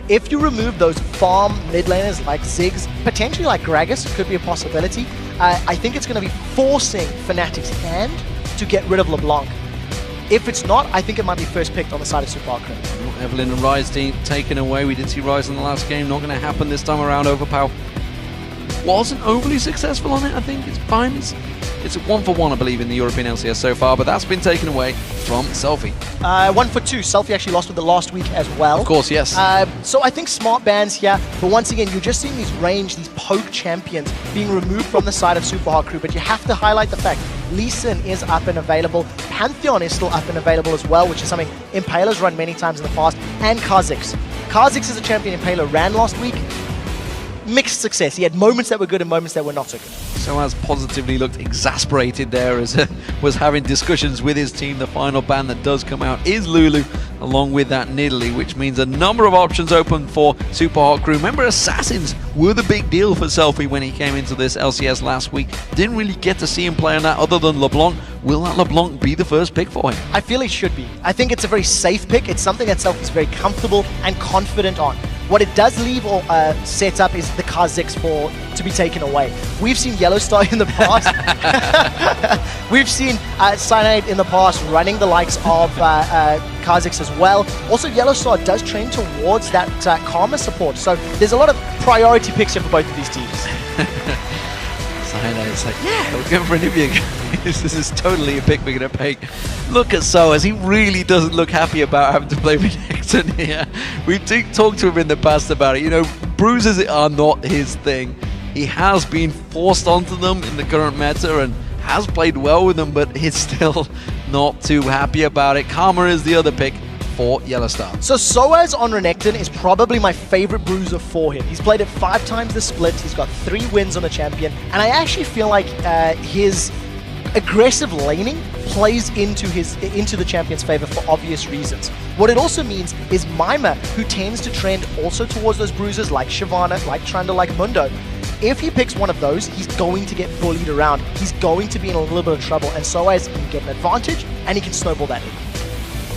If you remove those farm mid laners like Ziggs, potentially like Gragas, could be a possibility. I think it's going to be forcing Fnatic's hand to get rid of LeBlanc. If it's not, I think it might be first picked on the side of Supa. Evelyn and Rise team taken away. We did see Rise in the last game. Not going to happen this time around. Overpower wasn't overly successful on it, I think. It's fine. It's a 1-for-1, I believe, in the European LCS so far, but that's been taken away from Selfie. 1-for-2. Selfie actually lost with the last week as well. Of course, yes. So I think smart bans here, but once again, you're just seeing these range, these poke champions being removed from the side of Super Hard Crew, but you have to highlight the fact Lee Sin is up and available. Pantheon is still up and available as well, which is something Impaler's run many times in the past, and Kha'Zix. Kha'Zix is a champion Impaler ran last week. Mixed success. He had moments that were good and moments that were not so good. So as positively looked exasperated there as was having discussions with his team. The final ban that does come out is Lulu, along with that Nidalee, which means a number of options open for Super Hot Crew. Remember, Assassins were the big deal for Selfie when he came into this LCS last week. Didn't really get to see him play on that other than LeBlanc. Will that LeBlanc be the first pick for him? I feel it should be. I think it's a very safe pick. It's something that Selfie's very comfortable and confident on. What it does leave or set up is the Kha'Zix to be taken away. We've seen Yellowstar in the past. We've seen Cyanide in the past running the likes of Kha'Zix as well. Also, Yellowstar does train towards that Karma support. So there's a lot of priority picks here for both of these teams. Cyanide's like, yeah, we're going for Anivia. This is totally a pick we're going to pick. Look at Soaz. He really doesn't look happy about having to play with Nexon here. We've talked to him in the past about it. You know, bruises are not his thing. He has been forced onto them in the current meta and has played well with them, but he's still not too happy about it. Karma is the other pick for Yellowstar. So Soaz on Renekton is probably my favorite bruiser for him. He's played it 5 times the split. He's got 3 wins on the champion, and I actually feel like his aggressive laning plays into the champion's favor for obvious reasons. What it also means is Mima, who tends to trend also towards those bruisers like Shyvana, like Trundle, like Mundo. If he picks one of those, he's going to get bullied around. He's going to be in a little bit of trouble, and Soaz can get an advantage, and he can snowball that in.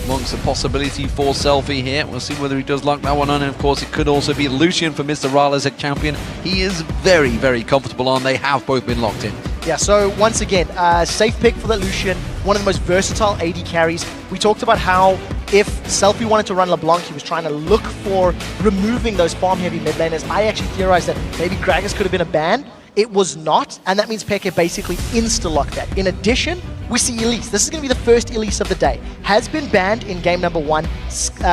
Amongst a possibility for Selfie here. We'll see whether he does lock that one on. And of course, it could also be Lucian for Mr. Rala as a champion. He is very, very comfortable on. They have both been locked in. Yeah, so once again, safe pick for the Lucian. One of the most versatile AD carries. We talked about how if Selfie wanted to run LeBlanc, he was trying to look for removing those farm-heavy mid laners. I actually theorized that maybe Gragas could have been a ban. It was not, and that means Peke basically insta-locked that. In addition, we see Elise. This is going to be the first Elise of the day. Has been banned in game number 1,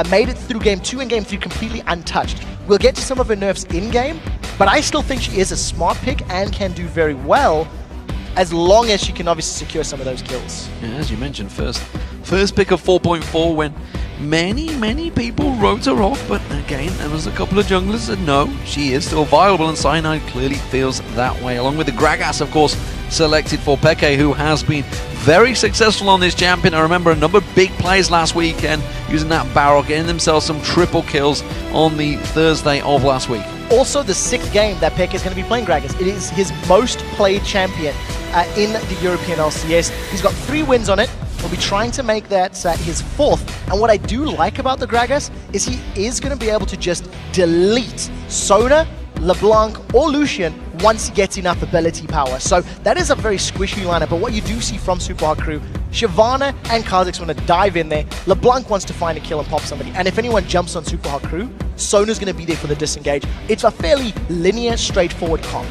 made it through game 2 and game 3 completely untouched. We'll get to some of her nerfs in-game, but I still think she is a smart pick and can do very well, as long as she can obviously secure some of those kills. Yeah, as you mentioned, first pick of 4.4 when many people wrote her off, but again, there was a couple of junglers that said no, she is still viable, and Cyanide clearly feels that way, along with the Gragas, of course, selected for Peke, who has been very successful on this champion. I remember a number of big plays last weekend using that barrel, getting themselves some triple kills on the Thursday of last week. Also, the 6th game that Peke is going to be playing Gragas. It is his most played champion in the European LCS. He's got 3 wins on it. He'll be trying to make that his 4th. And what I do like about the Gragas is he is going to be able to just delete Sona, LeBlanc, or Lucian once he gets enough ability power. So that is a very squishy lineup. But what you do see from Super Hard Crew, Shyvana and Kha'Zix want to dive in there. LeBlanc wants to find a kill and pop somebody. And if anyone jumps on Super Hard Crew, Sona's going to be there for the disengage. It's a fairly linear, straightforward comp.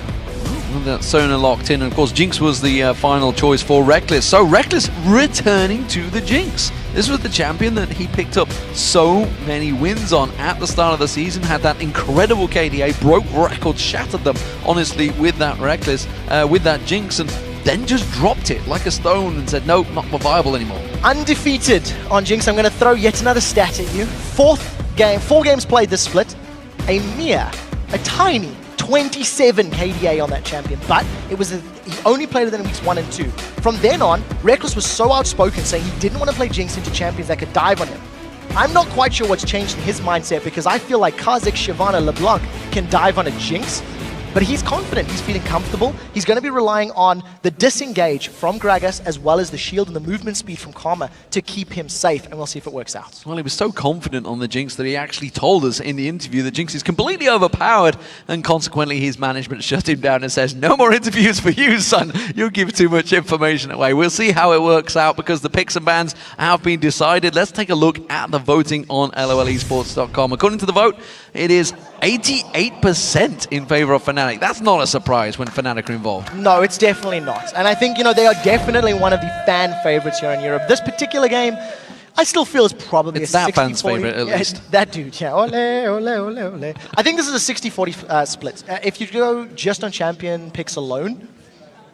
That Sona locked in, and of course Jinx was the final choice for Reckless. So Reckless returning to the Jinx. This was the champion that he picked up so many wins on at the start of the season, had that incredible KDA, broke records, shattered them, honestly, with that Reckless, with that Jinx, and then just dropped it like a stone and said, nope, not viable anymore. Undefeated on Jinx. I'm going to throw yet another stat at you. 4th game, 4 games played this split, a tiny 27 KDA on that champion, but it was he only played it in weeks 1 and 2. From then on, Reckless was so outspoken, saying he didn't want to play Jinx into champions that could dive on him. I'm not quite sure what's changed in his mindset, because I feel like Kha'Zix, Shyvana, LeBlanc can dive on a Jinx. but he's confident, he's feeling comfortable. He's going to be relying on the disengage from Gragas as well as the shield and the movement speed from Karma to keep him safe, and we'll see if it works out. Well, he was so confident on the Jinx that he actually told us in the interview that Jinx is completely overpowered, and consequently his management shut him down and says, no more interviews for you, son. You give too much information away. We'll see how it works out because the picks and bans have been decided. Let's take a look at the voting on LOLesports.com. According to the vote, it is 88% in favor of Fnatic. That's not a surprise when Fnatic are involved. No, it's definitely not. And I think, you know, they are definitely one of the fan favorites here in Europe. This particular game, I still feel is probably it's a 60-40. That fan's favorite, at least. That dude, yeah. Ole, ole, ole, ole. I think this is a 60-40 split. If you go just on champion picks alone,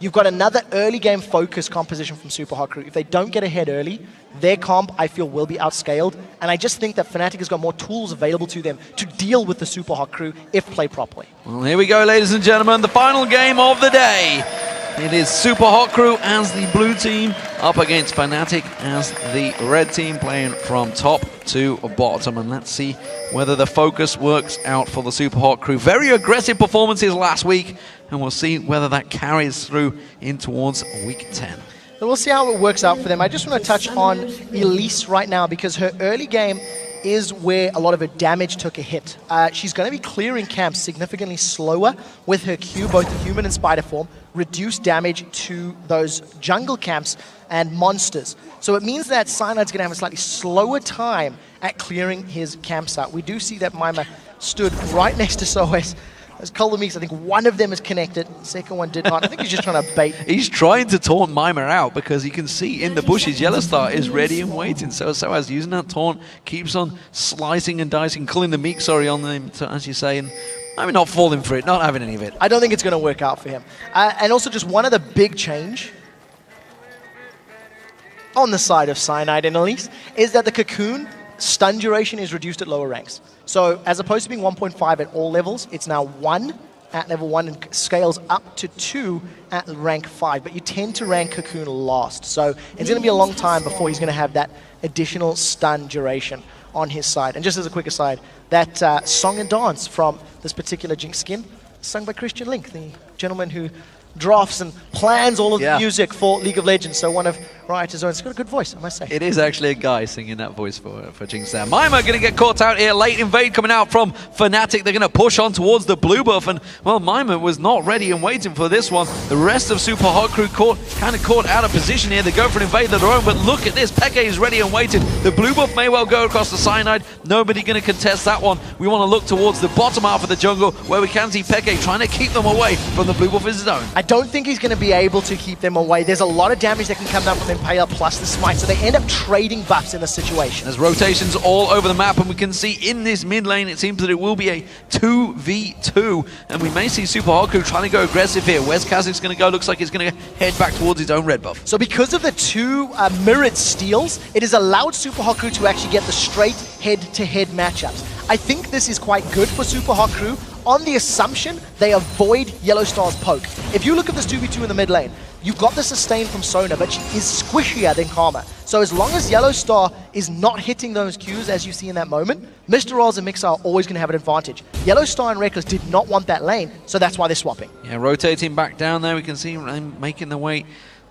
you've got another early game focus composition from Super Hot Crew. If they don't get ahead early, their comp, I feel, will be outscaled. And I just think that Fnatic has got more tools available to them to deal with the Super Hot Crew if played properly. Well, here we go, ladies and gentlemen. The final game of the day. It is Super Hot Crew as the blue team up against Fnatic as the red team, playing from top to bottom. And let's see whether the focus works out for the Super Hot Crew. Very aggressive performances last week, and we'll see whether that carries through in towards week 10. So we'll see how it works out for them. I just want to touch on Elise right now because her early game is where a lot of her damage took a hit. She's going to be clearing camps significantly slower with her Q, both human and spider form, reduce damage to those jungle camps and monsters. So it means that Cynide's going to have a slightly slower time at clearing his camps out. We do see that Mima stood right next to SOS. As Colder Meeks, I think one of them is connected, the second one did not. I think he's just trying to bait. He's trying to taunt Mima out because you can see in the bushes Yellowstar is ready and waiting. So as using that taunt, keeps on slicing and dicing, calling the Meek, sorry, on them, as you say, and I'm not falling for it, not having any of it. I don't think it's going to work out for him. And also just one other big change on the side of Cyanide and Elise is that the Cocoon stun duration is reduced at lower ranks. So as opposed to being 1.5 at all levels, it's now 1 at level 1 and scales up to 2 at rank 5. But you tend to rank Cocoon last. So it's going to be a long time before he's going to have that additional stun duration on his side. And just as a quick aside, that song and dance from this particular Jinx skin, sung by Christian Link, the gentleman who drafts and plans all of the music for League of Legends, so one of Riot's own. It's got a good voice, I must say. It is actually a guy singing that voice for Jinx there. Mima going to get caught out here. Late invade coming out from Fnatic. They're going to push on towards the blue buff, and, well, Mima was not ready and waiting for this one. The rest of Super Hot Crew kind of caught out of position here. They go for an invade of their own, but look at this. Peke is ready and waiting. The blue buff may well go across the Cyanide. Nobody going to contest that one. We want to look towards the bottom half of the jungle, where we can see Peke trying to keep them away from the blue buff of his own. I don't think he's going to be able to keep them away. There's a lot of damage that can come down from Impaler plus the smite, so they end up trading buffs in this situation. There's rotations all over the map, and we can see in this mid lane, it seems that it will be a 2v2, and we may see Super Hot Crew trying to go aggressive here. Where's Kha'Zix's going to go? Looks like he's going to head back towards his own red buff. So because of the two mirrored steals, it has allowed Super Hot Crew to actually get the straight head-to-head matchups. I think this is quite good for Super Hot Crew on the assumption they avoid Yellowstar's poke. If you look at this 2v2 in the mid lane, you've got the sustain from Sona, but she is squishier than Karma. So as long as Yellowstar is not hitting those Qs as you see in that moment, Mr. Oz and Mixer are always going to have an advantage. Yellowstar and Reckless did not want that lane, so that's why they're swapping. Yeah, rotating back down there, we can see them making their way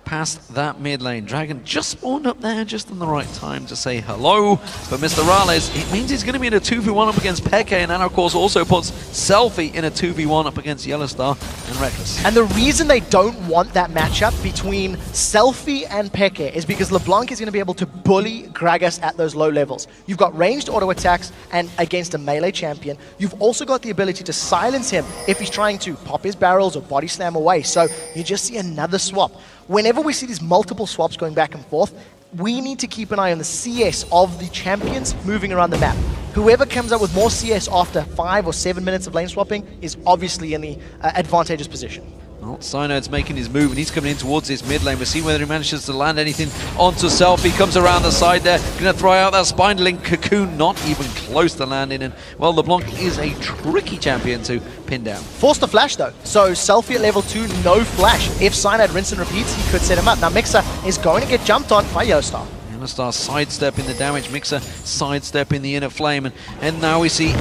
past that mid lane. Dragon just spawned up there just in the right time to say hello. But Mr. Rales, it means he's going to be in a 2v1 up against Peke, and that of course also puts Selfie in a 2v1 up against Yellowstar and Reckless. And the reason they don't want that matchup between Selfie and Peke is because LeBlanc is going to be able to bully Gragas at those low levels. You've got ranged auto attacks and against a melee champion. You've also got the ability to silence him if he's trying to pop his barrels or body slam away. So you just see another swap. Whenever we see these multiple swaps going back and forth, we need to keep an eye on the CS of the champions moving around the map. Whoever comes up with more CS after 5 or 7 minutes of lane swapping is obviously in the advantageous position. Well, Cynode's making his move, and he's coming in towards his mid lane. We'll see whether he manages to land anything onto Selfie. Comes around the side there, going to throw out that spine link. Cocoon not even close to landing, and, well, LeBlanc is a tricky champion to pin down. Forced to flash, though. So Selfie at level 2, no flash. If Cyanide rinse and repeats, he could set him up. Now Mixer is going to get jumped on by Yellowstar. Yellowstar sidestepping the damage, Mixer sidestepping the inner flame, and now we see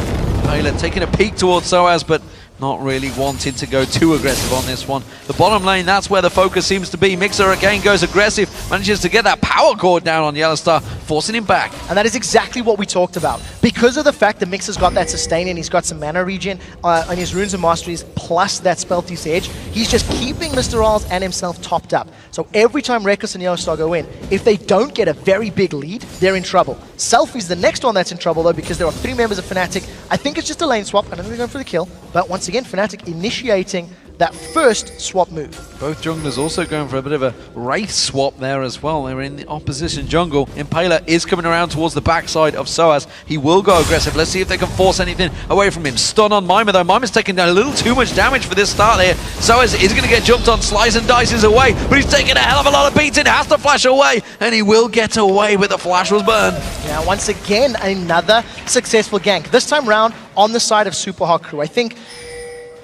Baylor taking a peek towards Soaz, but not really wanting to go too aggressive on this one. The bottom lane, that's where the focus seems to be. Mixer again goes aggressive, manages to get that power cord down on Yellowstar, forcing him back. And that is exactly what we talked about. Because of the fact that Mixer's got that sustain and he's got some mana regen on his runes and masteries, plus that spell thief's edge, he's just keeping Mr. Ralls and himself topped up. So every time Reckless and Yellowstar go in, if they don't get a very big lead, they're in trouble. Selfie's the next one that's in trouble though, because there are 3 members of Fnatic. I think it's just a lane swap. I don't think they're going for the kill. But once again, Fnatic initiating that first swap move. Both junglers also going for a bit of a wraith swap there as well. They're in the opposition jungle. Impaler is coming around towards the backside of Soaz. He will go aggressive. Let's see if they can force anything away from him. Stun on Mima though. Mima's taking a little too much damage for this start here. Soaz is going to get jumped on, slice and dices away, but he's taking a hell of a lot of beating. Has to flash away, and he will get away, but the flash was burned. Now once again, another successful gank. This time round on the side of Super Hot Crew. I think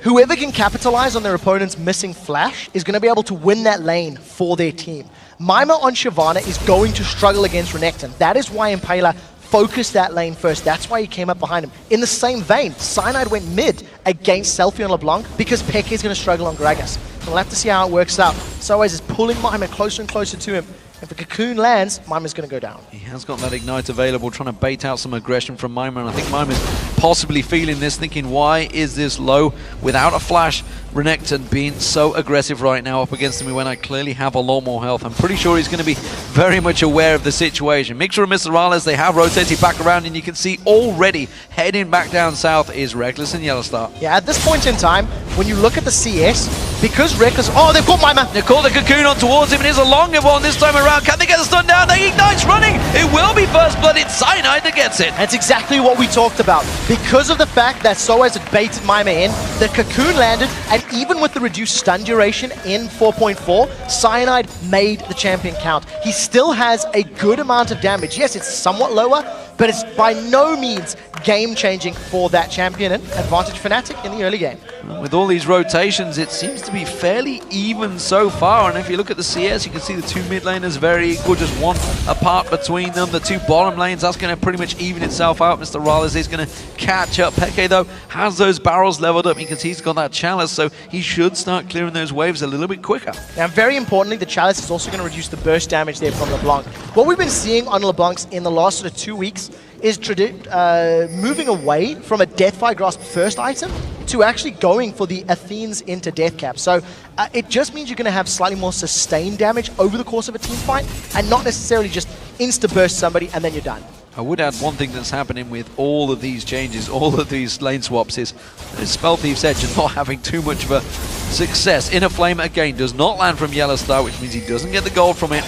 whoever can capitalize on their opponent's missing flash is going to be able to win that lane for their team. Mima on Shyvana is going to struggle against Renekton. That is why Impaler focused that lane first. That's why he came up behind him. In the same vein, Cyanide went mid against Selfie on LeBlanc because Peke is going to struggle on Gragas. So we'll have to see how it works out. Soaz is pulling Mima closer and closer to him. If the cocoon lands, Mima's going to go down. He has got that ignite available, trying to bait out some aggression from Mima, and I think Mima's possibly feeling this, thinking, why is this low without a flash? Renekton being so aggressive right now up against me when I clearly have a lot more health. I'm pretty sure he's going to be very much aware of the situation. Mixer and Mr. Rales, they have rotated back around, and you can see already heading back down south is Reckless and Yellowstar. Yeah, at this point in time, when you look at the CS, because Reckless... Oh, they've caught Mima! They call the cocoon on towards him, and it's a longer one this time around. Can they get the stun down? They ignite's running! It will be first blood. It's Cyanide that gets it. That's exactly what we talked about. Because of the fact that Soaz had baited Mima in, the cocoon landed, and even with the reduced stun duration in 4.4, Cyanide made the champion count. He still has a good amount of damage. Yes, it's somewhat lower, but it's by no means game-changing for that champion, and advantage Fnatic in the early game. With all these rotations, it seems to be fairly even so far, and if you look at the CS, you can see the 2 mid laners very equal, just 1 apart between them. The 2 bottom lanes, that's going to pretty much even itself out. Mr. Rales is going to catch up. Peke, though, has those barrels leveled up. You can see he's got that chalice, so he should start clearing those waves a little bit quicker. Now, very importantly, the chalice is also going to reduce the burst damage there from LeBlanc. What we've been seeing on LeBlanc's in the last sort of 2 weeks is moving away from a Deathfire Grasp first item to actually going for the Athene's into Death Cap. So it just means you're going to have slightly more sustained damage over the course of a team fight, and not necessarily just insta-burst somebody and then you're done. I would add one thing that's happening with all of these changes, all of these lane swaps, is Spell Thief's Edge and not having too much of a success. Inner Flame again does not land from Yellowstar, which means he doesn't get the gold from it.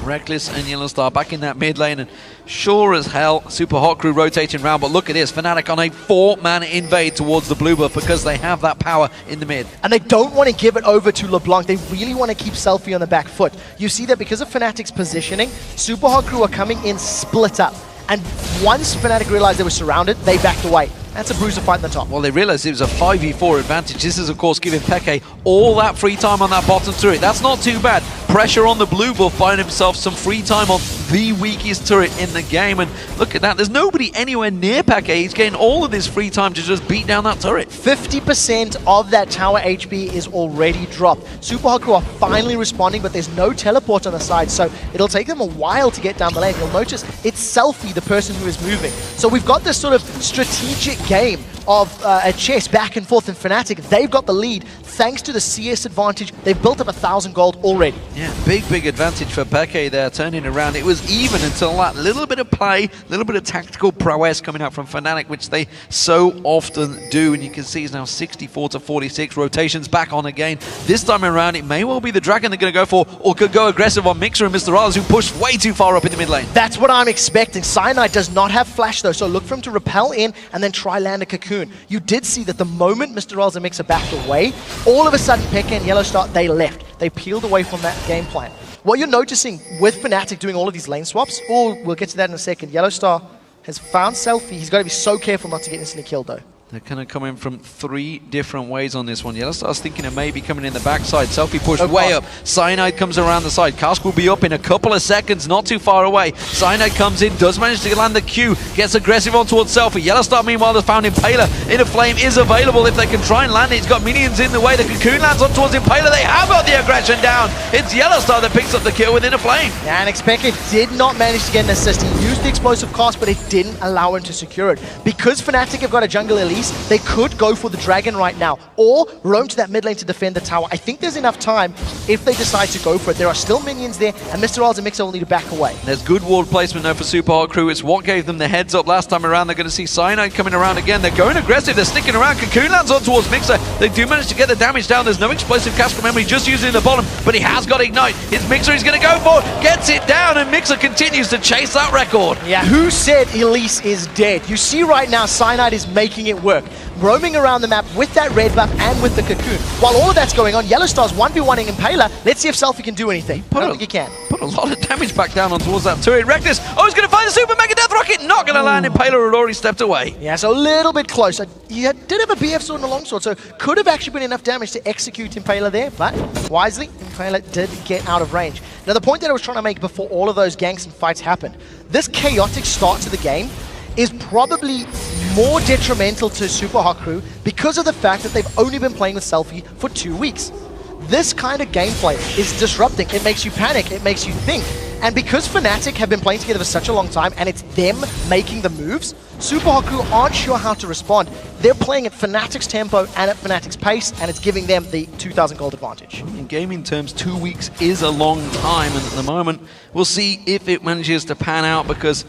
Reckless and Yellowstar back in that mid lane, and sure as hell, Super Hot Crew rotating around, but look at this, Fnatic on a 4-man invade towards the blue buff because they have that power in the mid. And they don't want to give it over to LeBlanc, they really want to keep Selfie on the back foot. You see that because of Fnatic's positioning, Super Hot Crew are coming in split up, and once Fnatic realized they were surrounded, they backed away. That's a bruiser fight in the top. Well, they realized it was a 5v4 advantage. This is, of course, giving Peke all that free time on that bottom turret. That's not too bad. Pressure on the blue buff, finding himself some free time on the weakest turret in the game. And look at that. There's nobody anywhere near Peke. He's getting all of this free time to just beat down that turret. 50% of that tower HP is already dropped. Super Hot Crew are finally responding, but there's no teleport on the side, so it'll take them a while to get down the lane. You'll notice it's Selfie, the person who is moving. So we've got this sort of strategic game of a chess back and forth in Fnatic. They've got the lead thanks to the CS advantage. They've built up 1,000 gold already. Yeah, big advantage for Peke there, turning around. It was even until that little bit of play, little bit of tactical prowess coming out from Fnatic, which they so often do. And you can see it's now 64-46. Rotations back on again. This time around, it may well be the Dragon they're going to go for, or could go aggressive on Mixer and Mr. Rales, who pushed way too far up in the mid lane. That's what I'm expecting. Cyanide does not have flash though, so look for him to repel in and then try land a cocoon. You did see that the moment Mr. Rales and Mixer backed away, all of a sudden Peke and Yellowstar, they left. They peeled away from that game plan. What you're noticing with Fnatic doing all of these lane swaps, we'll get to that in a second. Yellowstar has found Selfie. He's got to be so careful not to get instantly killed though. They're kind of coming from 3 different ways on this one. Yellowstar's thinking of maybe coming in the backside. Selfie pushed way up. Cyanide comes around the side. Cask will be up in a couple of seconds, not too far away. Cyanide comes in, does manage to land the Q, gets aggressive on towards Selfie. Yellowstar, meanwhile, has found Impaler. Inner Flame is available if they can try and land it. He's got minions in the way. The Cocoon lands on towards Impaler. They have got the aggression down. It's Yellowstar that picks up the kill with Inner Flame. Yeah, and Xpeke did not manage to get an assist. He used the explosive cast, but it didn't allow him to secure it. Because Fnatic have got a jungle Elise, they could go for the dragon right now, or roam to that mid lane to defend the tower. I think there's enough time if they decide to go for it. There are still minions there, and Mr. Ralls and Mixer will need to back away. There's good ward placement now for Super Hot Crew. It's what gave them the heads up last time around. They're going to see Cyanide coming around again. They're going aggressive. They're sticking around. Cocoon lands on towards Mixer. They do manage to get the damage down. There's no explosive cast from memory, just using the bottom, but he has got Ignite. His Mixer is going to go for it, gets it down, and Mixer continues to chase that record. Yeah, who said Elise is dead? You see right now, Cyanide is making it work. Roaming around the map with that red buff and with the Cocoon. While all of that's going on, Yellowstar's 1v1ing Impaler. Let's see if Selfie can do anything. I don't think he can. Put a lot of damage back down on towards that turret. Reckless, oh, he's going to find the Super Mega Death Rocket. Not going to land. Impaler had already stepped away. Yeah, so a little bit close. He did have a BF sword and a longsword, so could have actually been enough damage to execute Impaler there, but wisely, Impaler did get out of range. Now, the point that I was trying to make before all of those ganks and fights happened, this chaotic start to the game is probably more detrimental to Super Hot Crew because of the fact that they've only been playing with Selfie for 2 weeks. This kind of gameplay is disrupting. It makes you panic. It makes you think. And because Fnatic have been playing together for such a long time and it's them making the moves, Super Hot Crew aren't sure how to respond. They're playing at Fnatic's tempo and at Fnatic's pace, and it's giving them the 2,000 gold advantage. In gaming terms, 2 weeks is a long time, and at the moment, we'll see if it manages to pan out, because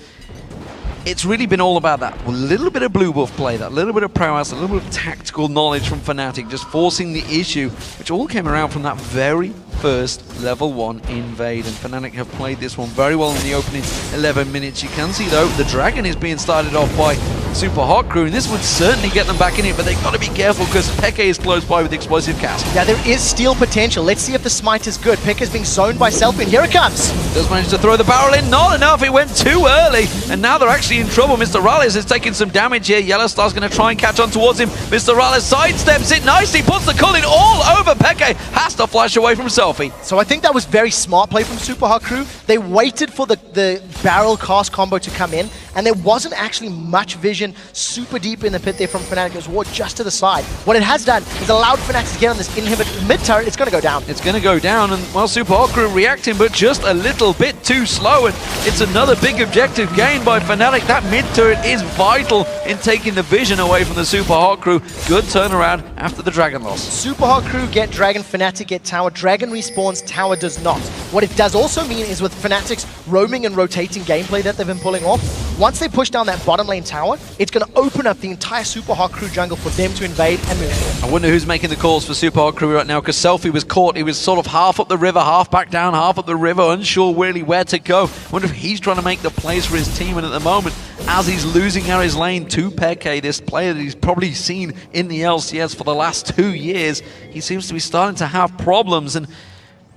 it's really been all about that little bit of blue buff play, that little bit of prowess, a little bit of tactical knowledge from Fnatic, just forcing the issue, which all came around from that very first level 1 invade. And Fnatic have played this one very well in the opening 11 minutes. You can see, though, the dragon is being started off by Super Hot Crew, and this would certainly get them back in it, but they've got to be careful because Peke is close by with the explosive cast. Yeah, there is steal potential. Let's see if the smite is good. Peke is being zoned by Selfie, and here it comes. Does manage to throw the barrel in, not enough, it went too early, and now they're actually in trouble. Mr. Rallis is taking some damage here. Yellowstar's going to try and catch on towards him. Mr. Rallis sidesteps it nicely, puts the Culling all over Peke, has to flash away from Selfie. So I think that was very smart play from Super Hot Crew. They waited for the barrel cast combo to come in, and there wasn't actually much vision super deep in the pit there from Fnatic. It was ward just to the side. What it has done is allowed Fnatic to get on this inhibit mid-turret. It's going to go down. It's going to go down, and well, Super Hot Crew reacting, but just a little bit too slow, and it's another big objective gained by Fnatic. That mid-turret is vital in taking the vision away from the Super Hot Crew. Good turnaround after the dragon loss. Super Hot Crew get dragon, Fnatic get tower. Dragon respawns, tower does not. What it does also mean is with Fnatic's roaming and rotating gameplay that they've been pulling off, once they push down that bottom lane tower, it's going to open up the entire Super Hot Crew jungle for them to invade and move. I wonder who's making the calls for Super Hot Crew right now, because Selfie was caught. He was sort of half up the river, half back down, half up the river, unsure really where to go. I wonder if he's trying to make the plays for his team, and at the moment, as he's losing out his lane to Peke, this player that he's probably seen in the LCS for the last 2 years, he seems to be starting to have problems, and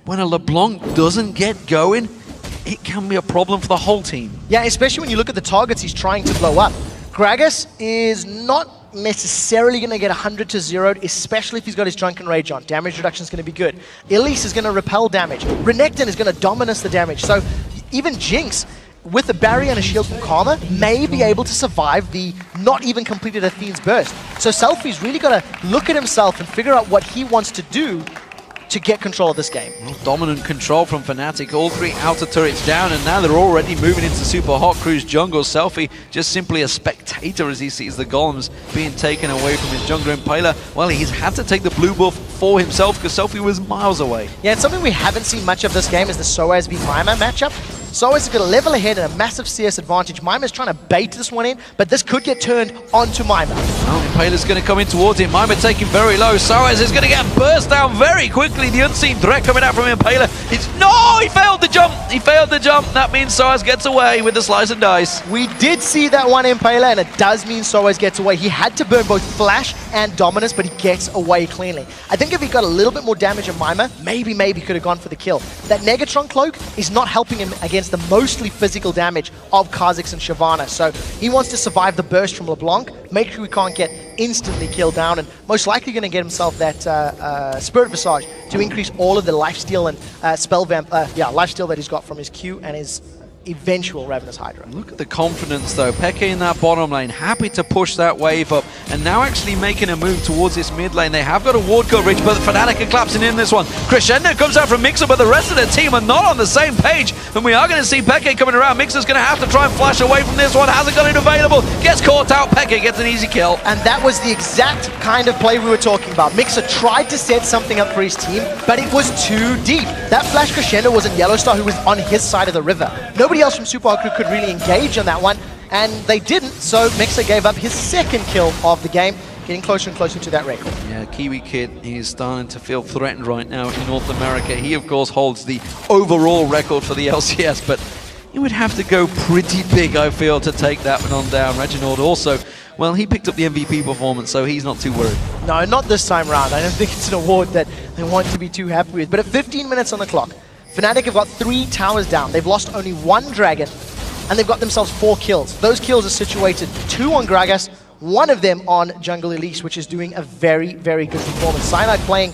when a LeBlanc doesn't get going, it can be a problem for the whole team. Yeah, especially when you look at the targets he's trying to blow up. Gragas is not necessarily going to get 100 to 0, especially if he's got his Drunken Rage on. Damage reduction is going to be good. Elise is going to repel damage. Renekton is going to dominate the damage. So even Jinx, with a barrier and a shield from Karma, may be able to survive the not even completed Athene's burst. So Selfie's really got to look at himself and figure out what he wants to do to get control of this game. Well, dominant control from Fnatic. All 3 outer turrets down, and now they're already moving into Super Hot Crew's jungle. Selfie just simply a spectator as he sees the golems being taken away from his jungler Impaler. Well, he's had to take the blue buff for himself because Selfie was miles away. Yeah, and something we haven't seen much of this game is the Soaz v Mima matchup. Soaz has got a level ahead and a massive CS advantage. Mima's trying to bait this one in, but this could get turned onto Mima. Oh, Impaler's going to come in towards him. Mima taking very low. Soaz is going to get burst down very quickly. The unseen threat coming out from Impaler. No, he failed the jump. He failed the jump. That means Soaz gets away with the slice and dice. We did see that one Impaler, and it does mean Soaz gets away. He had to burn both Flash and Dominance, but he gets away cleanly. I think if he got a little bit more damage on Mima, maybe could have gone for the kill. That Negatron cloak is not helping him against against the mostly physical damage of Kha'Zix and Shyvana. So he wants to survive the burst from LeBlanc, make sure we can't get instantly killed down, and most likely going to get himself that Spirit Visage to increase all of the lifesteal and lifesteal that he's got from his Q and his eventual Ravenous Hydra. Look at the confidence though. Peke in that bottom lane, happy to push that wave up, and now actually making a move towards this mid lane. They have got a ward coverage, but Fnatic are collapsing in this one. Crescendo comes out from Mixer, but the rest of the team are not on the same page, and we are going to see Peke coming around. Mixer's going to have to try and flash away from this one, hasn't got it available, gets caught out, Peke gets an easy kill. And that was the exact kind of play we were talking about. Mixer tried to set something up for his team, but it was too deep. That flash Crescendo was in Yellowstar, who was on his side of the river. Nobody else from Supa Crew could really engage on that one, and they didn't, so Mixer gave up his second kill of the game, getting closer and closer to that record. Yeah, Kiwi Kid, he's starting to feel threatened right now in North America. He, of course, holds the overall record for the LCS, but he would have to go pretty big, I feel, to take that one on down. Reginald also, well, he picked up the MVP performance, so he's not too worried. No, not this time round. I don't think it's an award that they want to be too happy with. But at 15 minutes on the clock, Fnatic have got 3 towers down. They've lost only 1 dragon, and they've got themselves 4 kills. Those kills are situated 2 on Gragas, 1 of them on Jungle Elise, which is doing a very, very good performance. Cyanide playing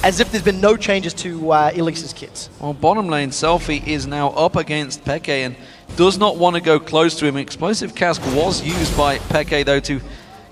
as if there's been no changes to Elise's kits. Well, bottom lane, Selfie is now up against Peke and does not want to go close to him. Explosive Cask was used by Peke, though, to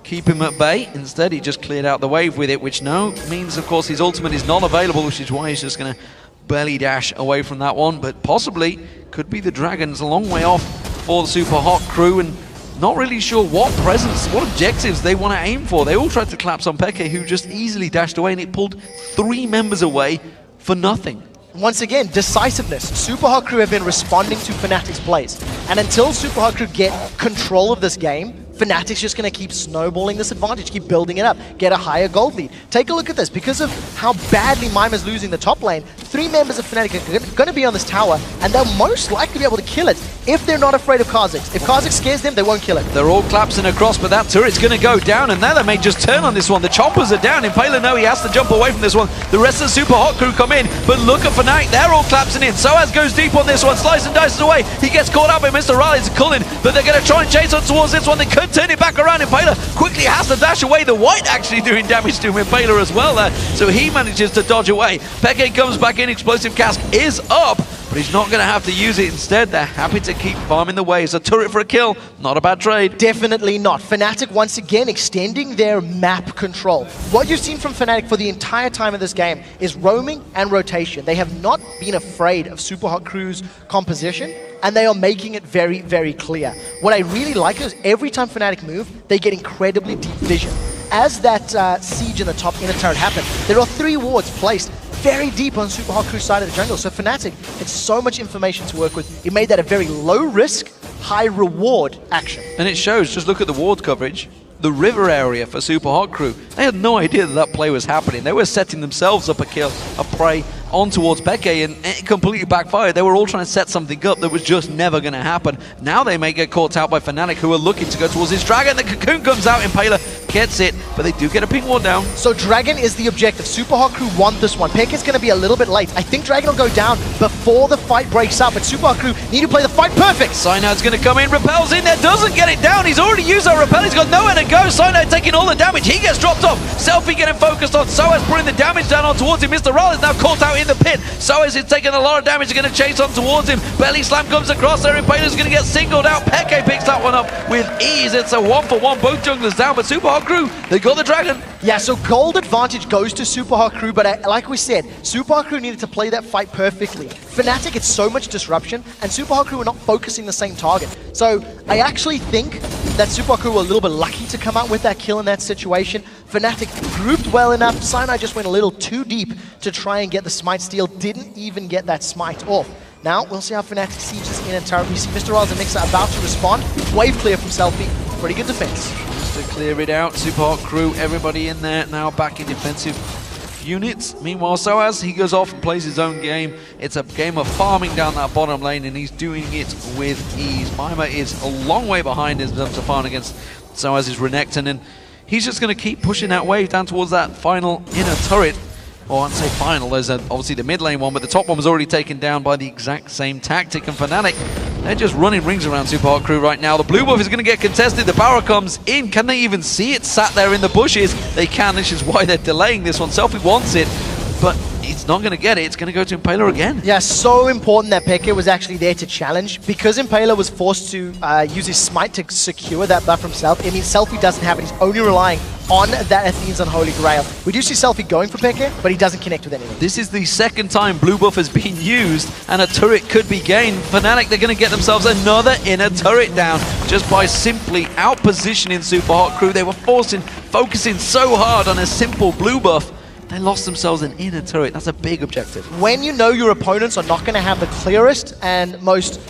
keep him at bay. Instead, he just cleared out the wave with it, which now means, of course, his ultimate is not available, which is why he's just going to belly dash away from that one, but possibly could be the Dragons a long way off for the Super Hot crew, and not really sure what presence, what objectives they want to aim for. They all tried to collapse on Peke, who just easily dashed away, and it pulled 3 members away for nothing. Once again, decisiveness. Super Hot Crew have been responding to Fnatic's plays, and until Super Hot Crew get control of this game, Fnatic's just going to keep snowballing this advantage, keep building it up, get a higher gold lead. Take a look at this. Because of how badly Mima's losing the top lane, 3 members of Fnatic are going to be on this tower, and they'll most likely be able to kill it if they're not afraid of Kha'Zix. If Kha'Zix scares them, they won't kill it. They're all collapsing across, but that turret's going to go down, and now they may just turn on this one. The choppers are down. Impaler, no, he has to jump away from this one. The rest of the Super Hot Crew come in, but look at Fnatic. They're all collapsing in. Soaz goes deep on this one, slice and dices away. He gets caught up by Mr. Riley's culling, but they're going to try and chase on towards this one. They could turn it back around. Impaler quickly has to dash away. The White actually doing damage to Impaler as well there, so he manages to dodge away. Peke comes back in. Explosive Cask is up, but he's not going to have to use it. Instead, they're happy to keep farming the waves. A turret for a kill, not a bad trade. Definitely not. Fnatic once again extending their map control. What you've seen from Fnatic for the entire time of this game is roaming and rotation. They have not been afraid of Super Hot Crew's composition, and they are making it very, very clear. What I really like is every time Fnatic move, they get incredibly deep vision. As that siege in the top inner turret happened, there are 3 wards placed very deep on Super Hot Crew's side of the jungle. So Fnatic had so much information to work with. It made that a very low risk, high reward action. And it shows, just look at the ward coverage. The river area for Super Hot Crew, they had no idea that that play was happening. They were setting themselves up a kill, a prey on towards Peke, and it completely backfired. They were all trying to set something up that was just never going to happen. Now they may get caught out by Fnatic, who are looking to go towards this dragon. The cocoon comes out, Impaler gets it, but they do get a ping ward down. So Dragon is the objective. Super Hot Crew want this one. Peke is going to be a little bit late. I think Dragon will go down before the fight breaks up, but Super Hot Crew need to play the fight perfect. Cynide's going to come in, repels in there, doesn't get it down. He's already used that repel, he's got nowhere to go. Cyanide taking all the damage, he gets dropped off. Selfie getting focused on Soaz, putting the damage down on towards him. Mr. Roll is now caught out in the pit. Soaz is taking a lot of damage, they're going to chase on towards him. Belly slam comes across there, Impaler's going to get singled out. Peke picks that one up with ease. It's a 1-for-1, both junglers down, but Super Hot Crew, they got the dragon. Yeah, so gold advantage goes to Super Hot Crew, but like we said, Super Hot Crew needed to play that fight perfectly. Fnatic, it's so much disruption, and Super Hot Crew are not focusing the same target. So I actually think that Super Hot Crew were a little bit lucky to come out with that kill in that situation. Fnatic grouped well enough. Cyanide just went a little too deep to try and get the smite steal. Didn't even get that smite off. Now, we'll see how Fnatic sieges in a turret. We see Mr. Riles and Mixer about to respond. Wave clear from Selfie. Pretty good defense. Just to clear it out, Super Hot Crew, everybody in there now back in defensive units. Meanwhile, Soaz, he goes off and plays his own game. It's a game of farming down that bottom lane, and he's doing it with ease. Mima is a long way behind in terms of farming against Soaz's Renekton, and he's just going to keep pushing that wave down towards that final inner turret. or I'd say final. There's obviously the mid lane one, but the top one was already taken down by the exact same tactic. And Fnatic, they're just running rings around Super Hot Crew right now. The blue buff is going to get contested. The power comes in. Can they even see it sat there in the bushes? They can. This is why they're delaying this one. Selfie wants it, but it's not going to get it. It's going to go to Impaler again. Yeah, so important that Peke was actually there to challenge. Because Impaler was forced to use his smite to secure that buff from Selfie, it means Selfie doesn't have it. He's only relying on that Athene's Unholy Grail. We do see Selfie going for Peke, but he doesn't connect with anything. This is the second time blue buff has been used, and a turret could be gained. Fnatic, they're going to get themselves another inner turret down just by simply out-positioning Super Hot Crew. They were focusing so hard on a simple blue buff. They lost themselves an inner turret. That's a big objective. When you know your opponents are not going to have the clearest and most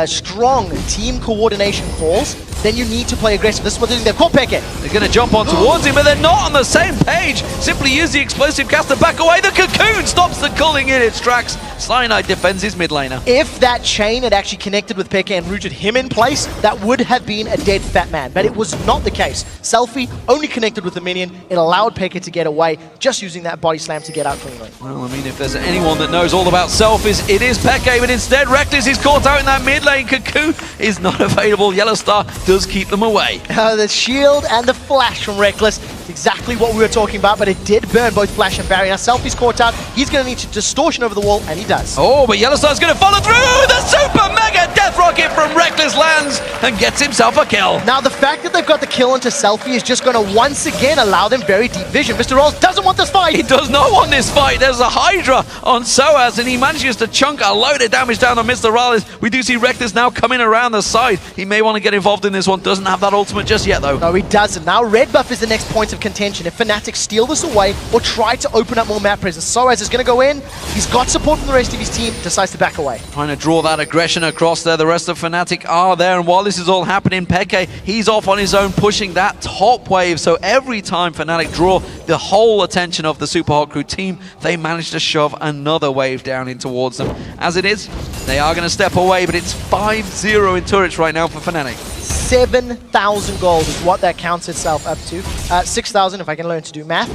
strong team coordination calls, then you need to play aggressive. This is what they're doing. They've caught Peke. They're going to jump on towards him, but they're not on the same page. Simply use the explosive cast to back away. The cocoon stops the culling in its tracks. Cyanide defends his mid laner. If that chain had actually connected with Peke and rooted him in place, that would have been a dead fat man. But it was not the case. Selfie only connected with the minion. It allowed Peke to get away, just using that body slam to get out cleanly. Well, I mean, if there's anyone that knows all about selfies, it is Peke, but instead Reckless is caught out in that mid lane. Cocoon is not available. Yellow Star does keep them away. The shield and the flash from Reckless, exactly what we were talking about, but it did burn both flash and barrier. Now Selfie's caught out. He's going to need to distortion over the wall, and he does. Oh, but Yellow Star's going to follow through. The super mega death rocket from Reckless lands and gets himself a kill. Now the fact that they've got the kill onto Selfie is just going to once again allow them very deep vision. Mr. Rolls doesn't want this fight. He does not want this fight. There's a Hydra on Soaz, and he manages to chunk a load of damage down on Mr. Rallis. We do see Reckless now coming around the side. He may want to get involved in this one. Doesn't have that ultimate just yet, though. No, he doesn't. Now red buff is the next point of contention. If Fnatic steal this away or try to open up more map presence, Soaz is going to go in. He's got support from the rest of his team. Decides to back away. Trying to draw that aggression across there. The rest of Fnatic are there, and while this is all happening, Peke, he's off on his own, pushing that top wave. So every time Fnatic draw the whole attention of the Super Hot Crew team, they manage to shove another wave down in towards them. As it is, they are going to step away, but it's 5-0 in turrets right now for Fnatic. 7,000 gold is what that counts itself up to. 6,000 if I can learn to do math.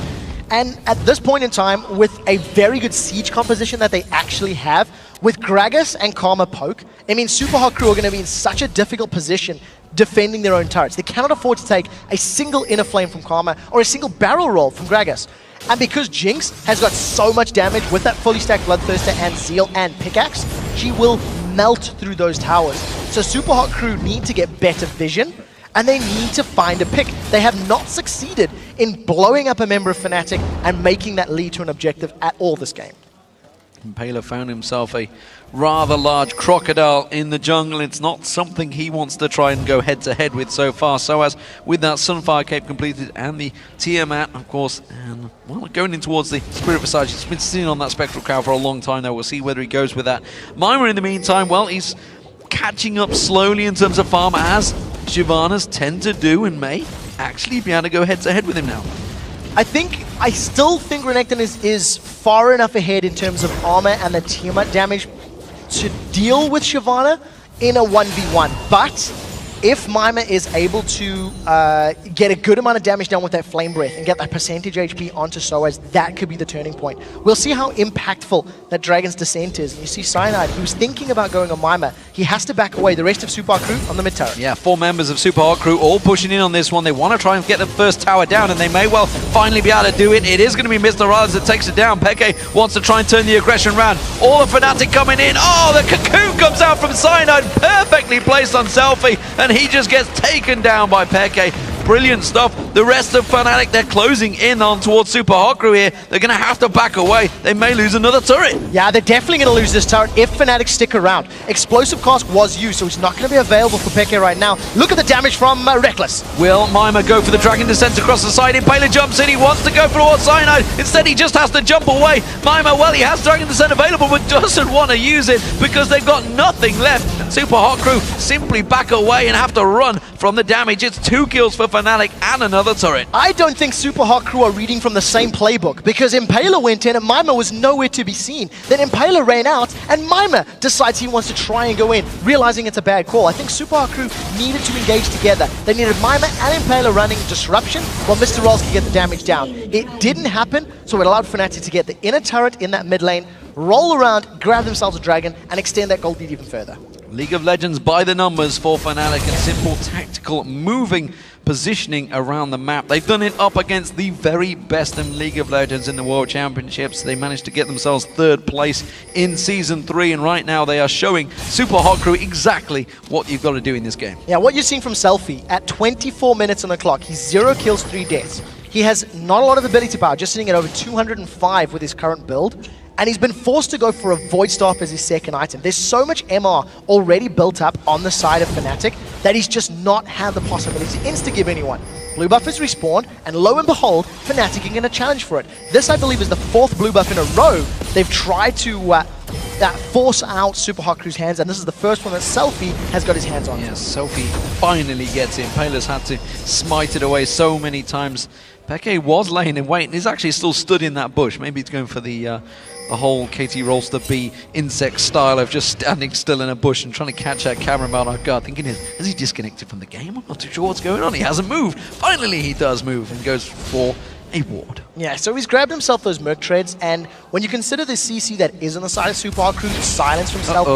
And at this point in time, with a very good siege composition that they actually have, with Gragas and Karma poke, it means Super Hot Crew are going to be in such a difficult position defending their own turrets. They cannot afford to take a single inner flame from Karma or a single barrel roll from Gragas. And because Jinx has got so much damage with that fully stacked Bloodthirster and Zeal and Pickaxe, she will melt through those towers. So Super Hot Crew need to get better vision, and they need to find a pick. They have not succeeded in blowing up a member of Fnatic and making that lead to an objective at all this game. Impaler found himself a rather large crocodile in the jungle. It's not something he wants to try and go head-to-head with so far. So as with that Sunfire Cape completed and the Tiamat, of course, and well, going in towards the Spirit Visage. He's been sitting on that Spectral Cow for a long time now. We'll see whether he goes with that. Mima, in the meantime, well, he's catching up slowly in terms of farm, as Shyvana's tend to do, and may actually be able to go head-to-head with him now. I still think Renekton is far enough ahead in terms of armor and the Tiamat damage to deal with Shyvana in a 1v1. But if Mima is able to get a good amount of damage done with that Flame Breath and get that percentage HP onto Soaz, that could be the turning point. We'll see how impactful that Dragon's Descent is. And you see Cyanide, he was thinking about going on Mima. He has to back away. The rest of Super Hot Crew on the mid turret. Yeah, 4 members of Super Hot Crew all pushing in on this one. They want to try and get the first tower down, and they may well finally be able to do it. It is going to be Mr. Rallis that takes it down. Peke wants to try and turn the aggression around. All of Fnatic coming in. Oh, the cocoon comes out from Cyanide, perfectly placed on Selfie, and he just gets taken down by Peke. Brilliant stuff. The rest of Fnatic, they're closing in on towards Super Hot Crew here. They're going to have to back away. They may lose another turret. Yeah, they're definitely going to lose this turret if Fnatic stick around. Explosive Cask was used, so it's not going to be available for Peke right now. Look at the damage from Reckless. Will Mima go for the Dragon Descent across the side? Impaler jumps in. He wants to go for towards Cyanide. Instead, he just has to jump away. Mima, well, he has Dragon Descent available, but doesn't want to use it because they've got nothing left. And Super Hot Crew simply back away and have to run from the damage. It's 2 kills for Fnatic and another another turret. I don't think Super Hot Crew are reading from the same playbook, because Impaler went in and Mima was nowhere to be seen. Then Impaler ran out and Mima decides he wants to try and go in, realizing it's a bad call. I think Super Hot Crew needed to engage together. They needed Mima and Impaler running disruption while Mr. Rolls could get the damage down. It didn't happen, so it allowed Fnatic to get the inner turret in that mid lane, roll around, grab themselves a dragon, and extend that gold lead even further. League of Legends by the numbers for Fnatic, and simple tactical moving positioning around the map. They've done it up against the very best in League of Legends in the World Championships. They managed to get themselves 3rd place in Season 3, and right now they are showing Super Hot Crew exactly what you've got to do in this game. Yeah, what you're seeing from Selfie, at 24 minutes on the clock, he's 0 kills, 3 deaths. He has not a lot of ability power, just sitting at over 205 with his current build. And he's been forced to go for a Void Staff as his second item. There's so much MR already built up on the side of Fnatic that he's just not had the possibility to insta-give anyone. Blue buff is respawned, and lo and behold, Fnatic are going to challenge for it. This, I believe, is the 4th blue buff in a row they've tried to force out Super Hot Crew's hands, and this is the first one that Selfie has got his hands on. Yes, Selfie finally gets in. Paler's had to smite it away so many times. Peke was laying in wait, and he's actually still stood in that bush. Maybe he's going for the whole KT Rolster B insect style of just standing still in a bush and trying to catch that camera out of guard, thinking, has he disconnected from the game? I'm not too sure what's going on. He hasn't moved. Finally, he does move and goes for a ward. Yeah, so he's grabbed himself those Merc Treads, and when you consider the CC that is on the side of Super Hot Crew, silence from Selfie.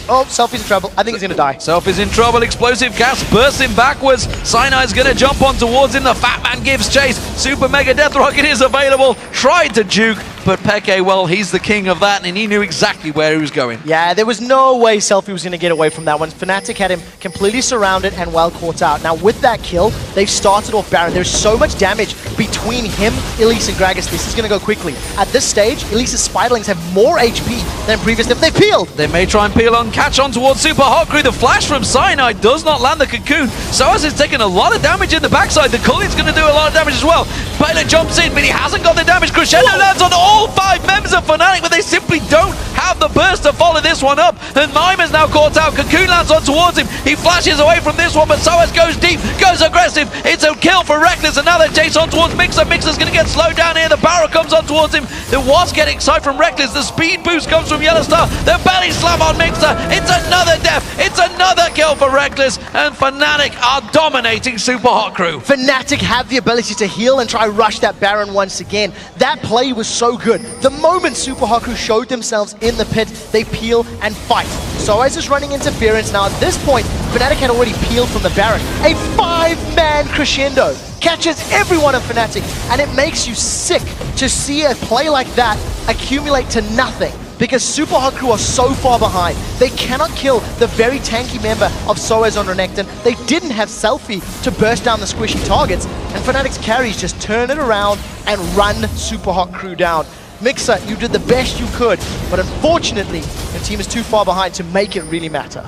Oh, Selfie's in trouble. I think he's going to die. Selfie's in trouble. Explosive gas bursts him backwards. Cynide's going to jump on towards him. The Fat Man gives chase. Super Mega Death Rocket is available. Tried to juke, but Peke, well, he's the king of that, and he knew exactly where he was going. Yeah, there was no way Selfie was going to get away from that one. Fnatic had him completely surrounded and well caught out. Now, with that kill, they've started off Baron. There's so much damage between him, Elise, and Gragas. This is going to go quickly. At this stage, Elise's Spiderlings have more HP than previously. They peeled! They may try and peel on, catch on towards Super Hot Crew. The flash from Cyanide does not land the cocoon. Soaz is taking a lot of damage in the backside. The Cullin's going to do a lot of damage as well. Baylor jumps in, but he hasn't got the damage. Crescendo lands on all 5 members of Fnatic, but they simply don't have the burst to follow this one up. And Mima's now caught out. Cocoon lands on towards him. He flashes away from this one, but Soaz goes deep, goes aggressive. It's a kill for Reckless. Another chase on towards Mixer. Mixer's going to get slowed down here. The barrel comes on towards him. The was getting excited from Reckless. The speed boost comes from Yellowstar. The belly slam on Mixer. It's another death. It's another kill for Reckless. And Fnatic are dominating Super Hot Crew. Fnatic have the ability to heal and try rush that Baron once again. That play was so good. The moment Super Hot Crew showed themselves in the pit, they peel and fight. Soaz is running interference. Now at this point, Fnatic had already peeled from the Baron. A 5-man Crescendo catches everyone in Fnatic, and it makes you sick to see a play like that accumulate to nothing, because Super Hot Crew are so far behind. They cannot kill the very tanky member of Soaz on Renekton. They didn't have Selfie to burst down the squishy targets, and Fnatic's carries just turn it around and run Super Hot Crew down. Mixer, you did the best you could, but unfortunately, your team is too far behind to make it really matter.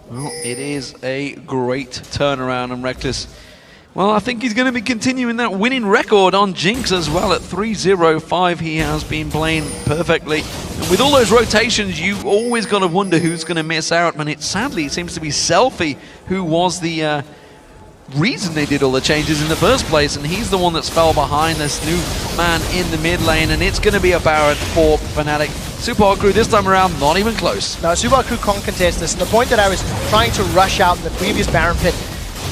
Well, it is a great turnaround, and Reckless, well, I think he's going to be continuing that winning record on Jinx as well. At 3-0-5, he has been playing perfectly. And with all those rotations, you always got to wonder who's going to miss out. And sadly, it seems to be Selfie who was the reason they did all the changes in the first place. And he's the one that's fell behind this new man in the mid lane. And it's going to be a Baron for Fnatic. Super Hot Crew this time around, not even close. No, Super Hot Crew can't contest this. And the point that I was trying to rush out in the previous Baron pit,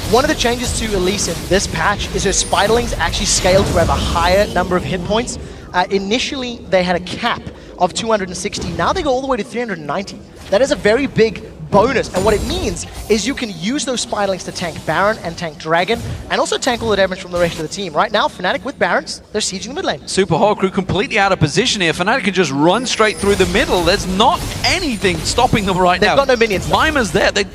one of the changes to Elise in this patch is her Spiderlings actually scale to have a higher number of hit points. Initially, they had a cap of 260. Now they go all the way to 390. That is a very big bonus, and what it means is you can use those Spiderlings to tank Baron and tank Dragon, and also tank all the damage from the rest of the team. Right now, Fnatic with Barons, they're sieging the mid lane. Super Hot Crew completely out of position here. Fnatic can just run straight through the middle. There's not anything stopping them right now. They've got no minions. Mima's there. They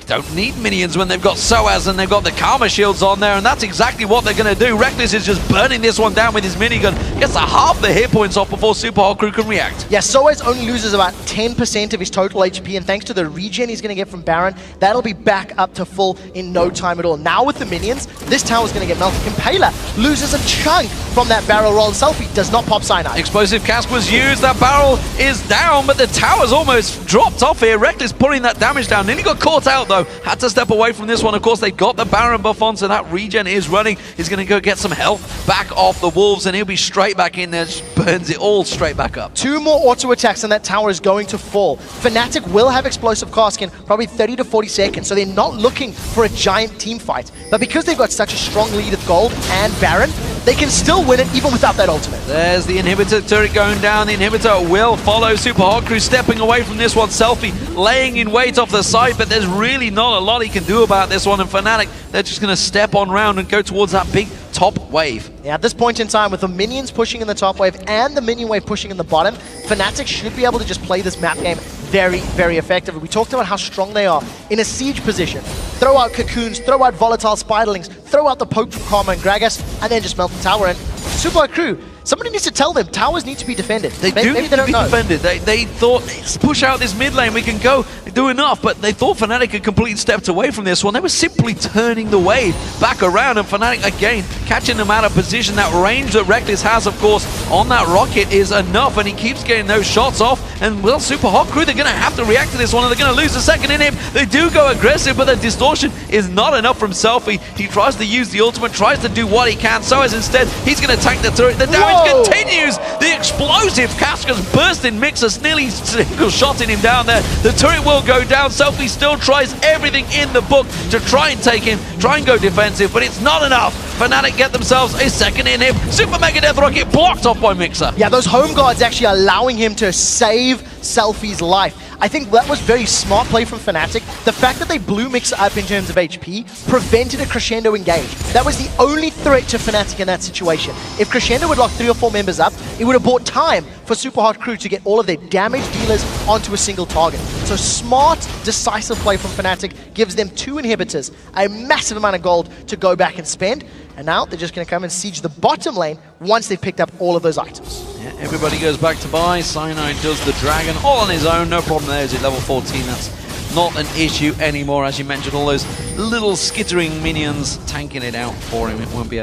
don't need minions when they've got Soaz and they've got the Karma shields on there, and that's exactly what they're going to do. Reckless is just burning this one down with his minigun. Gets a half the hit points off before Super Hot Crew can react. Yeah, Soaz only loses about 10% of his total HP, and thanks to the regen he's going to get from Baron, that'll be back up to full in no time at all. Now with the minions, this tower's going to get melted. Impaler loses a chunk from that barrel roll. Selfie does not pop Cyanide. Explosive cast was used. That barrel is down, but the tower's almost dropped off here. Reckless putting that damage down. Nearly got caught out, though. Had to step away from this one. Of course, they've got the Baron buff on, so that regen is running. He's going to go get some health back off the Wolves, and he'll be straight back in there. Just burns it all straight back up. 2 more auto attacks, and that tower is going to fall. Fnatic will have explosive cast in probably 30 to 40 seconds, so they're not looking for a giant team fight. But because they've got such a strong lead of gold and Baron, they can still win it even without that ultimate. There's the inhibitor turret going down. The inhibitor will follow. Super Hot Crew stepping away from this one. Selfie laying in wait off the side, but there's really not a lot he can do about this one. And Fnatic, they're just going to step on round and go towards that big top wave. Yeah, at this point in time, with the minions pushing in the top wave and the minion wave pushing in the bottom, Fnatic should be able to just play this map game very, very effectively. We talked about how strong they are in a siege position. Throw out cocoons, throw out volatile spiderlings, throw out the poke from Karma and Gragas, and then just melt the tower in. Super Crew, somebody needs to tell them towers need to be defended. Maybe they don't know. Defended. They thought, let's push out this mid lane, we can go do enough, but they thought Fnatic had completely stepped away from this one. They were simply turning the wave back around, and Fnatic again catching them out of position. That range that Reckless has, of course, on that rocket is enough, and he keeps getting those shots off. And well, Super Hot Crew, they're going to have to react to this one, and they're going to lose a second in him. They do go aggressive, but the distortion is not enough from Selfie. He tries to use the ultimate, tries to do what he can. So as instead, he's going to tank the turret. The damage continues. The explosive cast goes bursting. Mixer's nearly single shotting him down there. The turret will go down. Selfie still tries everything in the book to try and take him, try and go defensive, but it's not enough. Fnatic get themselves a second in him. Super Mega Death Rocket blocked off by Mixer. Yeah, those home guards actually allowing him to save Selfie's life. I think that was very smart play from Fnatic. The fact that they blew Mixer up in terms of HP prevented a Crescendo engage. That was the only threat to Fnatic in that situation. If Crescendo would lock 3 or 4 members up, it would have bought time for Super Hot Crew to get all of their damage dealers onto a single target. So smart, decisive play from Fnatic gives them 2 inhibitors, a massive amount of gold to go back and spend. And now they're just going to come and siege the bottom lane once they've picked up all of those items. Yeah, everybody goes back to buy. Cyanide does the dragon all on his own. No problem there. Is at level 14. That's not an issue anymore. As you mentioned, all those little skittering minions tanking it out for him. It won't be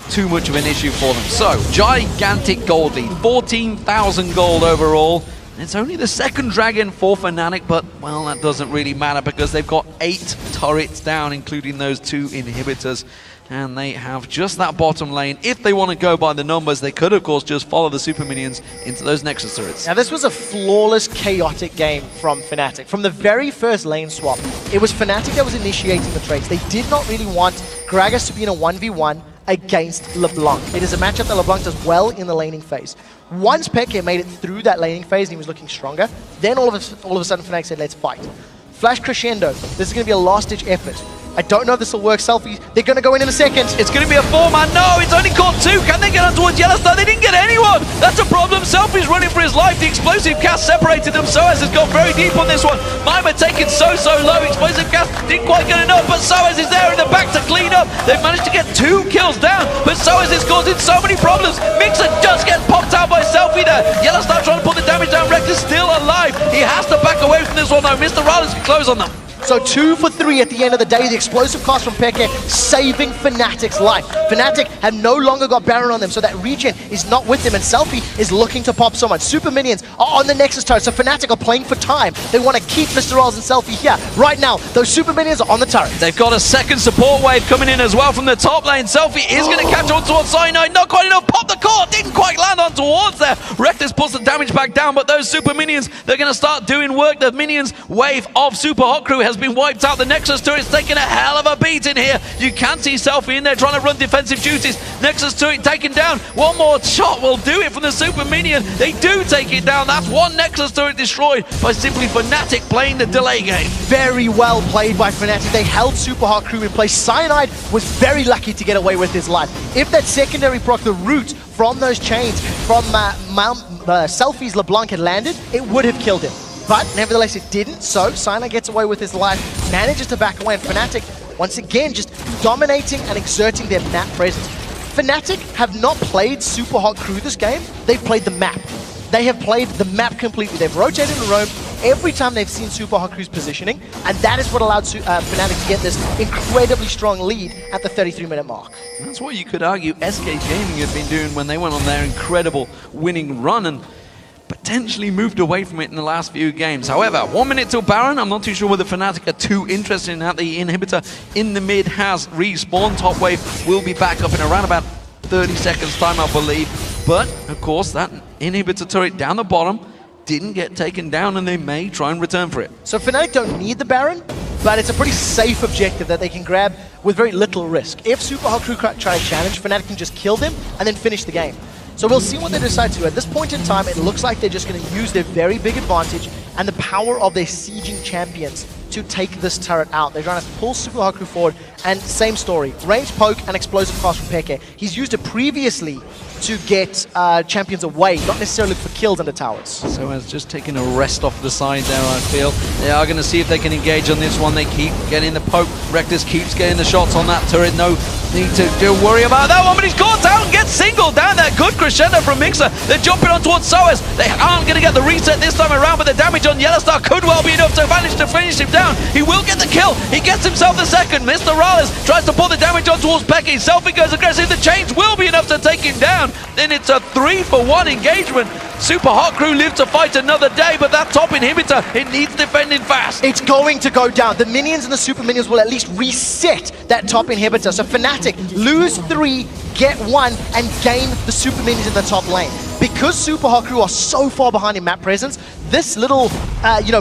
too much of an issue for them. So, gigantic gold lead. 14,000 gold overall. It's only the second dragon for Fnatic, but, well, that doesn't really matter because they've got 8 turrets down, including those 2 inhibitors. And they have just that bottom lane. If they want to go by the numbers, they could, of course, just follow the super minions into those Nexus turrets. Now, this was a flawless, chaotic game from Fnatic. From the very first lane swap, it was Fnatic that was initiating the trades. They did not really want Gragas to be in a 1v1 against LeBlanc. It is a matchup that LeBlanc does well in the laning phase. Once Peke made it through that laning phase and he was looking stronger, then all of a sudden Fnatic said, let's fight. Flash Crescendo. This is going to be a last-ditch effort. I don't know if this will work. Selfie, they're going to go in a second. It's going to be a 4-man. No, it's only caught 2. Can they get on towards Yellowstone? They didn't get anyone. That's a problem. Selfie's running for his life. The explosive cast separated them. Soaz has gone very deep on this one. Mima taken so low. Explosive cast didn't quite get enough, but Soaz is there in the back to clean up. They've managed to get 2 kills down, but Soaz is causing so many problems. Mixer just gets popped out by Selfie there. Yellowstone trying to put the damage down. Reckless still alive. He has to back away from this one though. Mr. Rollins can close on them. So 2 for 3 at the end of the day. The explosive cast from Peke saving Fnatic's life. Fnatic have no longer got Baron on them, so that regen is not with them, and Selfie is looking to pop so much. Super minions are on the Nexus turret, so Fnatic are playing for time. They want to keep Mr. Rolls and Selfie here. Right now, those super minions are on the turret. They've got a second support wave coming in as well from the top lane. Selfie is going to catch on towards Cyanide. Not quite enough. Pop the core. Didn't quite land on towards there. Reckless puts the damage back down, but those super minions, they're going to start doing work. The minions wave of Super Hot Crew has been wiped out. The Nexus turret's taking a hell of a beat in here. You can see Selfie in there trying to run defensive duties. Nexus turret taken down. One more shot will do it from the super minion. They do take it down. That's 1 Nexus turret destroyed by simply Fnatic playing the delay game. Very well played by Fnatic. They held Super Hot Crew in place. Cyanide was very lucky to get away with his life. If that secondary proc, the root from those chains from Selfie's LeBlanc had landed, it would have killed him. But nevertheless, it didn't, so Cyanide gets away with his life, manages to back away, and Fnatic, once again, just dominating and exerting their map presence. Fnatic have not played Super Hot Crew this game, they've played the map. They have played the map completely. They've rotated and roamed, every time they've seen Supa Hot Crew's positioning, and that is what allowed Fnatic to get this incredibly strong lead at the 33-minute mark. That's what you could argue SK Gaming had been doing when they went on their incredible winning run and potentially moved away from it in the last few games. However, 1 minute till Baron. I'm not too sure whether Fnatic are too interested in that. The inhibitor in the mid has respawned. Top wave will be back up in around about 30 seconds time, I believe. But, of course, that inhibitor turret down the bottom didn't get taken down, and they may try and return for it. So Fnatic don't need the Baron, but it's a pretty safe objective that they can grab with very little risk. If Supa Hot Crew try to challenge, Fnatic can just kill them and then finish the game. So we'll see what they decide to do. At this point in time, it looks like they're just going to use their very big advantage and the power of their sieging champions to take this turret out. They're trying to pull Supa Hot Crew forward, and same story. Range poke and explosive cast from Peke. He's used it previously to get champions away, not necessarily for kills under towers. So as just taking a rest off the side there, I feel. They are going to see if they can engage on this one. They keep getting the poke. Rectus keeps getting the shots on that turret. No need to worry about that one, but he's caught out and gets singled down there. Good crescendo from Mixer. They're jumping on towards Soas. They aren't going to get the reset this time around, but the damage on Yellowstar could well be enough to manage to finish him down. He will get the kill. He gets himself the second. Mr. Rales tries to pull the damage on towards Pecky. Selfie goes aggressive. The change will be enough to take him down. Then it's a 3-for-1 engagement. Supa Hot Crew live to fight another day, but that top inhibitor, it needs defending fast. It's going to go down. The minions and the super minions will at least reset that top inhibitor. So Fnatic lose 3, get 1, and gain the super minions in the top lane. Because Supa Hot Crew are so far behind in map presence, this little,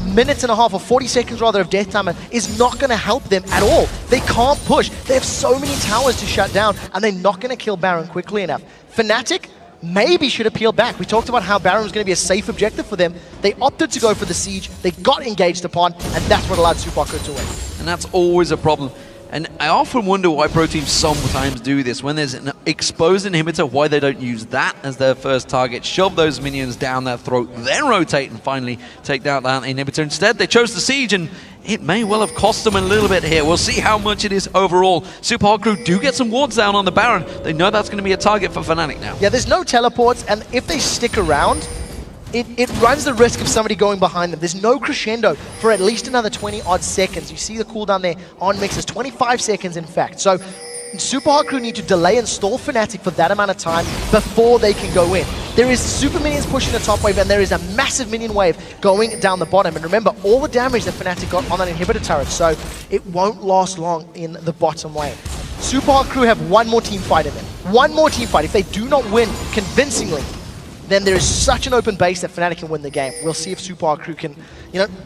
minute and a half or 40 seconds rather of death time is not going to help them at all. They can't push. They have so many towers to shut down, and they're not going to kill Baron quickly enough. Fnatic maybe should have peeled back. We talked about how Baron was going to be a safe objective for them. They opted to go for the siege. They got engaged upon, and that's what allowed Supa Hot Crew to win. And that's always a problem. And I often wonder why pro teams sometimes do this. When there's an exposed inhibitor, why they don't use that as their first target, shove those minions down their throat, then rotate and finally take down that inhibitor. Instead, they chose the siege, and it may well have cost them a little bit here. We'll see how much it is overall. Supa Hot Crew do get some wards down on the Baron. They know that's going to be a target for Fnatic now. Yeah, there's no teleports, and if they stick around, it runs the risk of somebody going behind them. There's no crescendo for at least another 20-odd seconds. You see the cooldown there on Mixers, 25 seconds in fact. So Supa Hot Crew need to delay and stall Fnatic for that amount of time before they can go in. There is super minions pushing the top wave, and there is a massive minion wave going down the bottom. And remember, all the damage that Fnatic got on that inhibitor turret, so it won't last long in the bottom lane. Supa Hot Crew have one more team fight in them. One more team fight. If they do not win convincingly, then there is such an open base that Fnatic can win the game. We'll see if Supa Hot Crew can,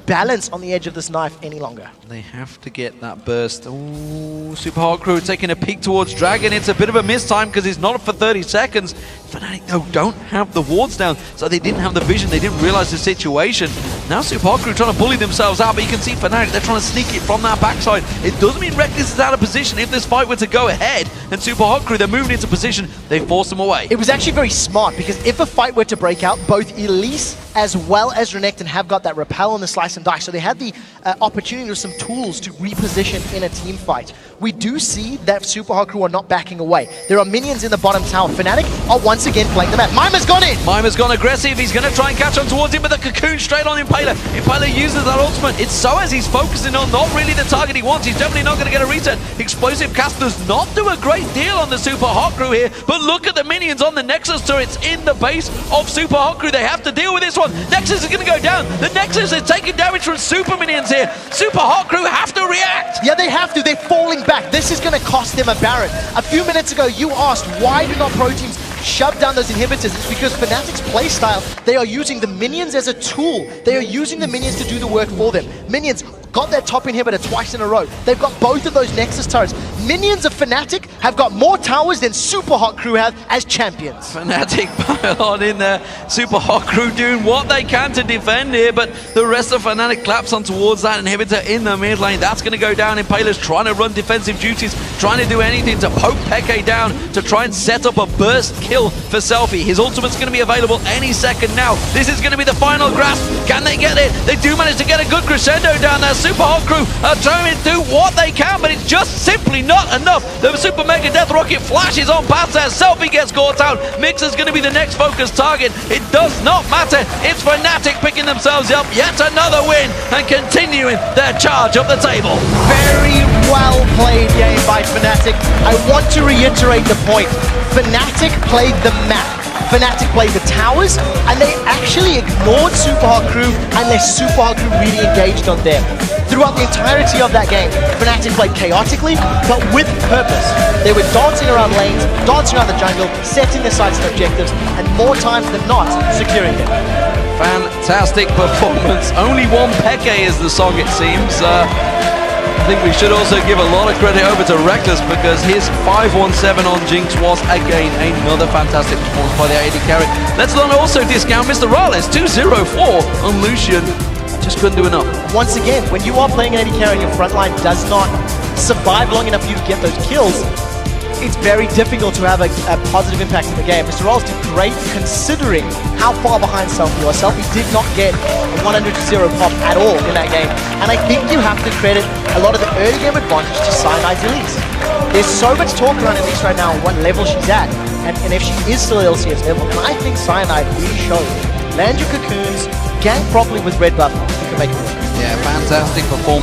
balance on the edge of this knife any longer. They have to get that burst. Ooh, Supa Hot Crew taking a peek towards Dragon. It's a bit of a miss time because he's not up for 30 seconds. Fnatic, though, don't have the wards down, so they didn't have the vision. They didn't realize the situation. Now Supa Hot Crew trying to bully themselves out, but you can see Fnatic, they're trying to sneak it from that backside. It doesn't mean Reckless is out of position. If this fight were to go ahead, and Supa Hot Crew, they're moving into position, they force them away. It was actually very smart, because if a fight were to break out, both Elise as well as Renekton have got that repel and the slice and dice, so they had the opportunity with some tools to reposition in a team fight. We do see that Supa Hot Crew are not backing away. There are minions in the bottom tower. Fnatic are once again playing the map. Mimer's gone in! Mimer's gone aggressive. He's going to try and catch on towards him, but the cocoon straight on Impaler. Impaler uses that ultimate. It's Soas he's focusing on, not really the target he wants. He's definitely not going to get a reset. Explosive cast does not do a great deal on the Supa Hot Crew here, but look at the minions on the Nexus turrets in the base of Supa Hot Crew. They have to deal with this one. Nexus is going to go down. The Nexus is taking damage from super minions here. Supa Hot Crew have to react. Yeah, they have to. They're falling back. This is going to cost them a Baron. A few minutes ago, you asked, why do not pro teams shove down those inhibitors? It's because Fnatic's playstyle, they are using the minions as a tool. They are using the minions to do the work for them. Minions got their top inhibitor twice in a row. They've got both of those Nexus turrets. Minions of Fnatic have got more towers than Supa Hot Crew have as champions. Fnatic pile on in there. Supa Hot Crew doing what they can to defend here, but the rest of Fnatic claps on towards that inhibitor in the mid lane. That's going to go down. Impaler's trying to run defensive duties, trying to do anything to poke Peke down to try and set up a burst kill for Selfie. His ultimate's going to be available any second now. This is going to be the final grasp. Can they get it? They do manage to get a good crescendo down there. Super Hot crew are trying to do what they can, but it's just simply not enough. The Super Mega Death Rocket flashes on past there. Selfie gets caught out. Mixer's going to be the next focus target. It does not matter. It's Fnatic picking themselves up yet another win and continuing their charge up the table. Very well played game by Fnatic. I want to reiterate the point. Fnatic played the map. Fnatic played the towers, and they actually ignored Super Hot Crew, and their Super Hot Crew really engaged on them. Throughout the entirety of that game, Fnatic played chaotically, but with purpose. They were dancing around lanes, dancing around the jungle, setting their sights and objectives, and more times than not, securing it. Fantastic performance. Only one Peke is the song, it seems. I think we should also give a lot of credit over to Reckless because his 517 on Jinx was again another fantastic performance by the AD carry. Let's not also discount Mr. Rales, 204 on Lucian. Just couldn't do enough. Once again, when you are playing AD carry and your front line does not survive long enough for you to get those kills, it's very difficult to have a positive impact in the game. Mr. Rales did great considering how far behind Selfie was. Selfie did not get a 100-0 pop at all in that game. And I think you have to credit a lot of the early game advantage to Cyanide's Elise. There's so much talk around Elise right now on what level she's at, and if she is still at LCS level. And I think Cyanide really showed. Land your cocoons, gank properly with red buff, you can make it work. Yeah, fantastic performance.